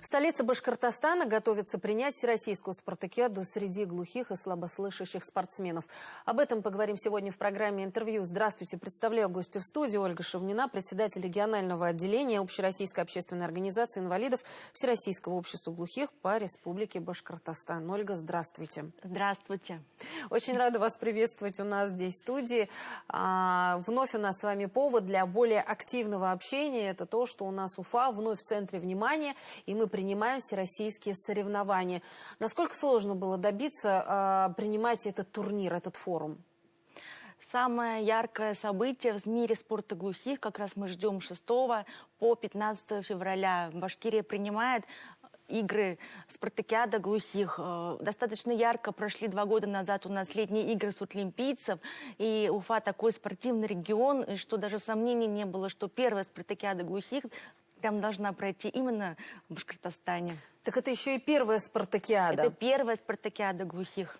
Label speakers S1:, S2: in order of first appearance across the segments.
S1: Столица Башкортостана готовится принять всероссийскую спартакиаду среди глухих и слабослышащих спортсменов. Об этом поговорим сегодня в программе «Интервью». Здравствуйте. Представляю гостя в студии Ольга Шовнина, председатель регионального отделения Общероссийской общественной организации инвалидов Всероссийского общества глухих по Республике Башкортостан. Ольга, здравствуйте.
S2: Здравствуйте.
S1: Очень рада вас приветствовать у нас здесь в студии. Вновь у нас с вами повод для более активного общения. Это то, что у нас Уфа вновь в центре внимания, и мы принимаем всероссийские соревнования. Насколько сложно было добиться принимать этот турнир, этот форум?
S2: Самое яркое событие в мире спорта глухих, как раз мы ждем 6 по 15 февраля. Башкирия принимает игры спартакиада глухих. Достаточно ярко прошли 2 года назад у нас летние игры с олимпийцев. И Уфа такой спортивный регион, и что даже сомнений не было, что первая спартакиада глухих там должна пройти именно в Башкортостане.
S1: Так это еще и первая спартакиада.
S2: Это первая спартакиада глухих.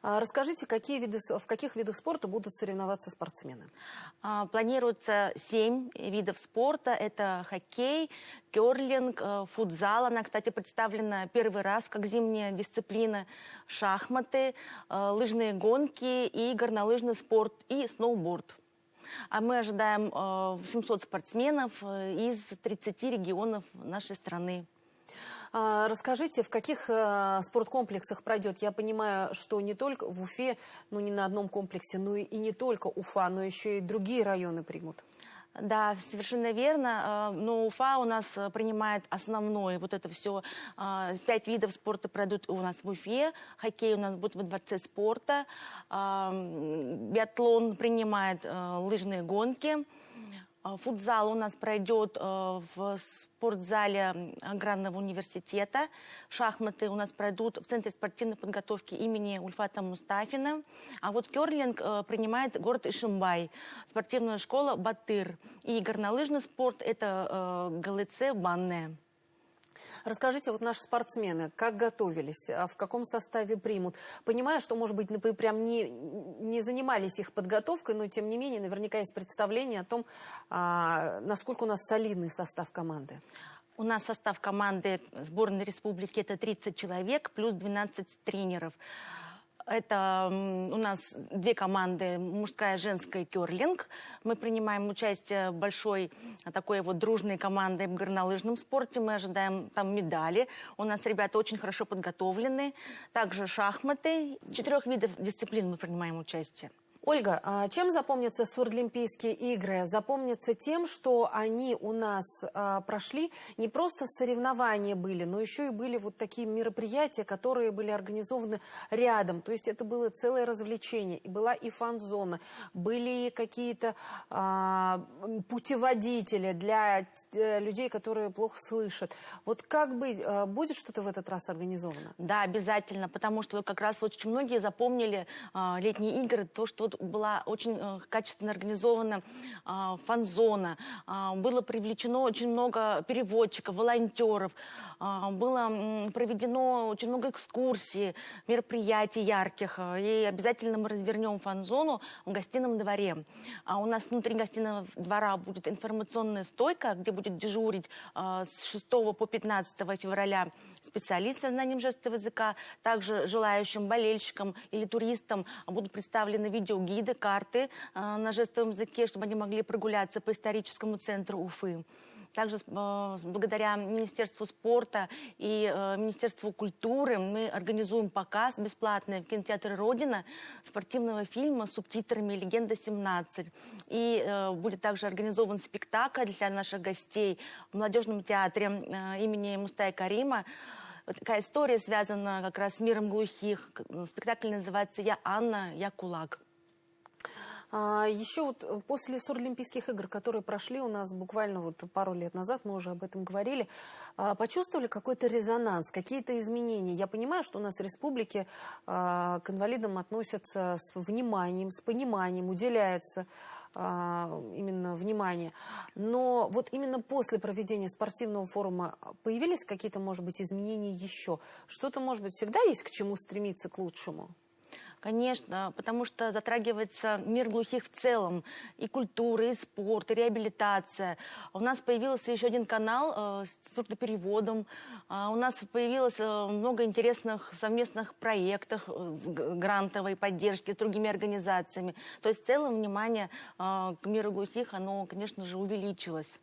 S1: Расскажите, в каких видах спорта будут соревноваться спортсмены?
S2: Планируется 7 видов спорта. Это хоккей, керлинг, футзал. Она, кстати, представлена первый раз как зимняя дисциплина. Шахматы, лыжные гонки и горнолыжный спорт и сноуборд. А мы ожидаем 700 спортсменов из 30 регионов нашей страны.
S1: Расскажите, в каких спорткомплексах пройдет? Я понимаю, что не только в Уфе, ну не на одном комплексе, но и не только Уфа, но еще и другие районы примут.
S2: Да, совершенно верно. Но Уфа у нас принимает основной, вот это все. 5 видов спорта пройдут у нас в Уфе. Хоккей у нас будет во Дворце спорта. Биатлон принимает лыжные гонки. Футзал у нас пройдет в спортзале Аграрного университета. Шахматы у нас пройдут в Центре спортивной подготовки имени Ульфата Мустафина. А вот керлинг принимает город Ишимбай, спортивная школа Батыр. И горнолыжный спорт – это ГЛЦ Банная.
S1: Расскажите, вот наши спортсмены, как готовились, в каком составе примут? Понимаю, что, может быть, прям не занимались их подготовкой, но, тем не менее, наверняка есть представление о том, насколько у нас солидный состав команды.
S2: У нас состав команды сборной республики – это 30 человек, плюс 12 тренеров. Это у нас 2 команды, мужская и женская, керлинг. Мы принимаем участие в большой такой вот дружной командой в горнолыжном спорте. Мы ожидаем там медали. У нас ребята очень хорошо подготовлены. Также шахматы. 4 видов дисциплин мы принимаем участие.
S1: Ольга, а чем запомнятся Сурдлимпийские игры? Запомнятся тем, что они у нас прошли, не просто соревнования были, но еще и были вот такие мероприятия, которые были организованы рядом. То есть это было целое развлечение. И была и фан-зона, были какие-то путеводители для людей, которые плохо слышат. Вот как быть? Будет что-то в этот раз организовано?
S2: Да, обязательно, потому что как раз очень многие запомнили летние игры, то, что была очень качественно организована фан-зона, было привлечено очень много переводчиков, волонтеров, было проведено очень много экскурсий, мероприятий ярких, и обязательно мы развернем фан-зону в гостином дворе. У нас внутри гостиного двора будет информационная стойка, где будет дежурить с 6 по 15 февраля специалист со знанием жестового языка. Также желающим болельщикам или туристам будут представлены видеогиды, карты на жестовом языке, чтобы они могли прогуляться по историческому центру Уфы. Также благодаря Министерству спорта и Министерству культуры мы организуем показ бесплатный в кинотеатре «Родина» спортивного фильма с субтитрами «Легенда-17». И будет также организован спектакль для наших гостей в молодежном театре имени Мустая Карима. Такая история связана как раз с миром глухих. Спектакль называется «Я Анна, я кулак».
S1: Еще вот после Сурдлимпийских игр, которые прошли у нас буквально вот пару лет назад, мы уже об этом говорили, почувствовали какой-то резонанс, какие-то изменения? Я понимаю, что у нас в республике к инвалидам относятся с вниманием, с пониманием, уделяется именно внимание. Но вот именно после проведения спортивного форума появились какие-то, может быть, изменения еще? Что-то, может быть, всегда есть к чему стремиться, к лучшему?
S2: Конечно, потому что затрагивается мир глухих в целом. И культура, и спорт, и реабилитация. У нас появился еще один канал с сурдопереводом. У нас появилось много интересных совместных проектов грантовой поддержки с другими организациями. То есть в целом внимание к миру глухих, оно, конечно же, увеличилось.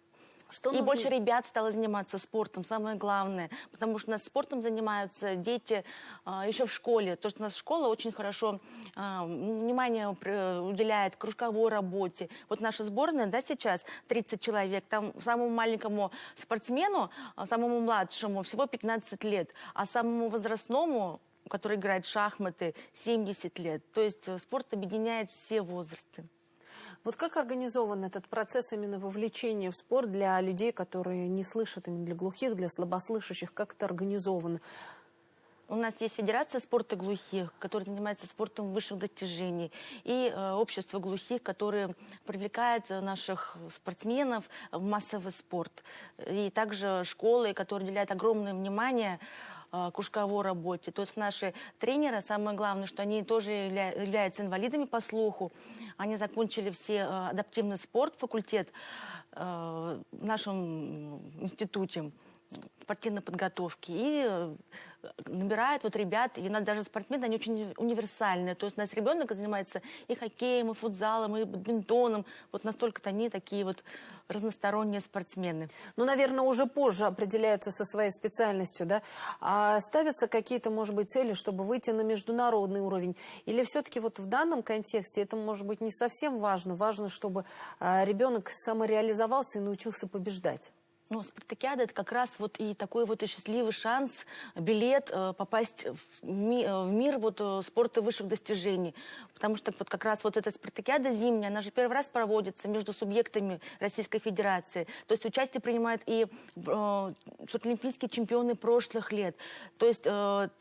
S1: Что
S2: И
S1: нужно-
S2: больше ребят стало заниматься спортом, самое главное. Потому что у нас спортом занимаются дети еще в школе. То, что у нас школа очень хорошо внимание уделяет кружковой работе. Вот наша сборная, да, сейчас 30 человек. Там самому маленькому спортсмену, самому младшему всего 15 лет. А самому возрастному, который играет в шахматы, 70 лет. То есть спорт объединяет все возрасты.
S1: Вот как организован этот процесс именно вовлечения в спорт для людей, которые не слышат, именно для глухих, для слабослышащих? Как это организовано?
S2: У нас есть Федерация спорта глухих, которая занимается спортом высших достижений, и общество глухих, которое привлекает наших спортсменов в массовый спорт. И также школы, которые уделяют огромное внимание кружковой работе. То есть наши тренеры, самое главное, что они тоже являются инвалидами по слуху. Они закончили все адаптивный спорт, факультет в нашем институте спортивной подготовки. И набирает вот ребят, и у нас даже спортсмены, они очень универсальные. То есть у нас ребенок занимается и хоккеем, и футзалом, и бадминтоном. Вот настолько-то они такие вот разносторонние спортсмены.
S1: Ну, наверное, уже позже определяются со своей специальностью, да? А ставятся какие-то, может быть, цели, чтобы выйти на международный уровень? Или все-таки вот в данном контексте это, может быть, не совсем важно? Важно, чтобы ребенок самореализовался и научился побеждать?
S2: Ну, спартакиада — это как раз вот и такой вот и счастливый шанс, билет попасть в мир вот спорта высших достижений. Потому что вот как раз вот эта спартакиада зимняя, она же первый раз проводится между субъектами Российской Федерации. То есть участие принимают и олимпийские чемпионы прошлых лет. То есть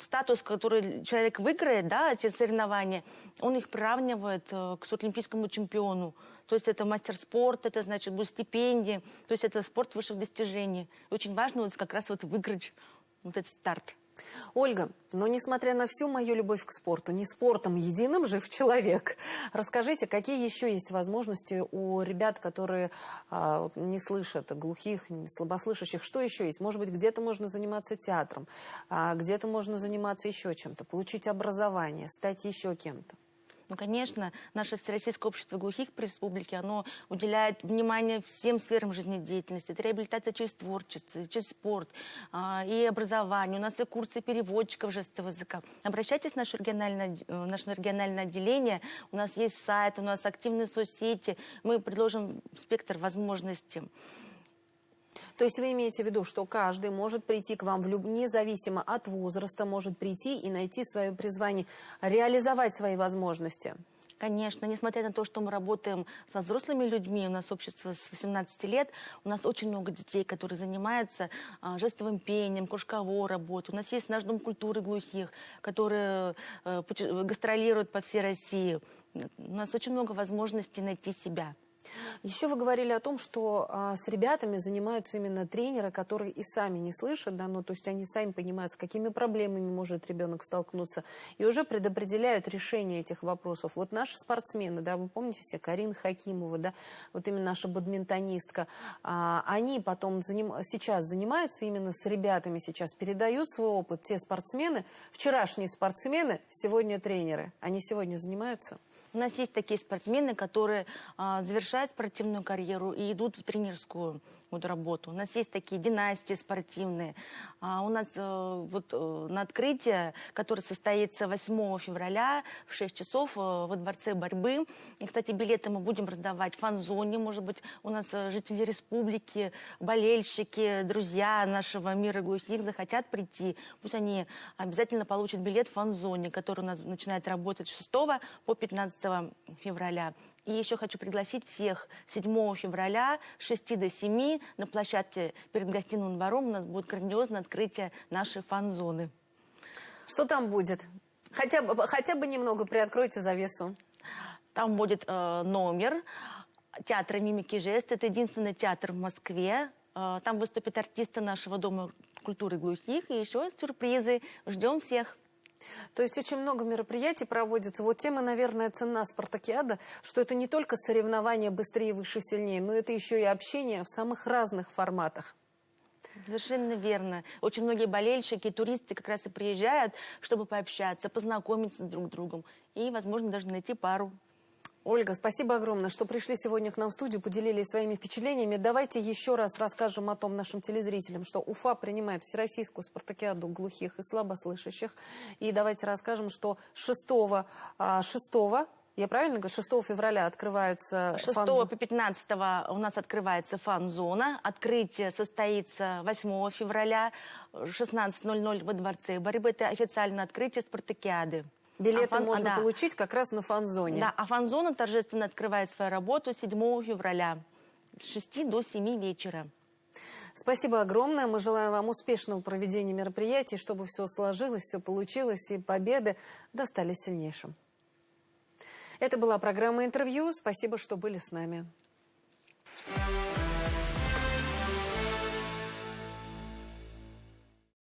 S2: статус, который человек выиграет, да, эти соревнования, он их приравнивает к олимпийскому чемпиону. То есть это мастер спорта, это значит будут стипендии, то есть это спорт высших достижений. Очень важно вот как раз вот выиграть вот этот старт.
S1: Ольга, но несмотря на всю мою любовь к спорту, не спортом единым жив человек, расскажите, какие еще есть возможности у ребят, которые не слышат, глухих, слабослышащих, что еще есть? Может быть, где-то можно заниматься театром, где-то можно заниматься еще чем-то, получить образование, стать еще кем-то?
S2: Ну, конечно, наше Всероссийское общество глухих при республике, оно уделяет внимание всем сферам жизнедеятельности. Это реабилитация через творчество, через спорт и образование. У нас и курсы переводчиков жестового языка. Обращайтесь в наше региональное отделение. У нас есть сайт, у нас активные соцсети. Мы предложим спектр возможностей.
S1: То есть вы имеете в виду, что каждый может прийти к вам независимо от возраста, может прийти и найти свое призвание, реализовать свои возможности?
S2: Конечно, несмотря на то, что мы работаем со взрослыми людьми, у нас общество с 18 лет, у нас очень много детей, которые занимаются жестовым пением, кружковой работой. У нас есть наш дом культуры глухих, которые гастролируют по всей России. У нас очень много возможностей найти себя.
S1: Еще вы говорили о том, что с ребятами занимаются именно тренеры, которые и сами не слышат, да, ну, то есть они сами понимают, с какими проблемами может ребенок столкнуться, и уже предопределяют решение этих вопросов. Вот наши спортсмены, да, вы помните все, Карина Хакимова, да, вот именно наша бадминтонистка, они потом сейчас занимаются именно с ребятами, сейчас передают свой опыт. Те спортсмены, вчерашние спортсмены, сегодня тренеры, они сегодня занимаются?
S2: У нас есть такие спортсмены, которые завершают спортивную карьеру и идут в тренерскую работу. У нас есть такие династии спортивные. У нас на открытие, которое состоится 8 февраля в 6 часов во Дворце борьбы. И, кстати, билеты мы будем раздавать в фан-зоне. Может быть, у нас жители республики, болельщики, друзья нашего мира глухих захотят прийти. Пусть они обязательно получат билет в фан-зоне, который у нас начинает работать с 6 по 15 февраля. И еще хочу пригласить всех 7 февраля с 6 до 7 на площадке перед гостиным двором у нас будет грандиозное открытие нашей фан-зоны.
S1: Что там будет? Хотя бы немного приоткройте завесу.
S2: Там будет номер театра «Мимики и жесты». Это единственный театр в Москве. Там выступят артисты нашего Дома культуры глухих. И еще сюрпризы. Ждем всех.
S1: То есть очень много мероприятий проводится. Вот тема, наверное, ценна спартакиада, что это не только соревнования быстрее, выше, сильнее, но это еще и общение в самых разных форматах.
S2: Совершенно верно. Очень многие болельщики, туристы как раз и приезжают, чтобы пообщаться, познакомиться друг с другом и, возможно, даже найти пару.
S1: Ольга, спасибо огромное, что пришли сегодня к нам в студию, поделились своими впечатлениями. Давайте еще раз расскажем о том нашим телезрителям, что Уфа принимает Всероссийскую спартакиаду глухих и слабослышащих. И давайте расскажем, что 6 я правильно говорю, 6 февраля открывается
S2: 6
S1: фан-зона.
S2: по 15 у нас открывается фан-зона. Открытие состоится 8 февраля 16:00 во Дворце борьбы. Это официальное открытие спартакиады.
S1: Билеты можно получить как раз на фан-зоне.
S2: Да, а фан-зона торжественно открывает свою работу 7 февраля с 6 до 7 вечера.
S1: Спасибо огромное. Мы желаем вам успешного проведения мероприятий, чтобы все сложилось, все получилось, и победы достались сильнейшим. Это была программа «Интервью». Спасибо, что были с нами.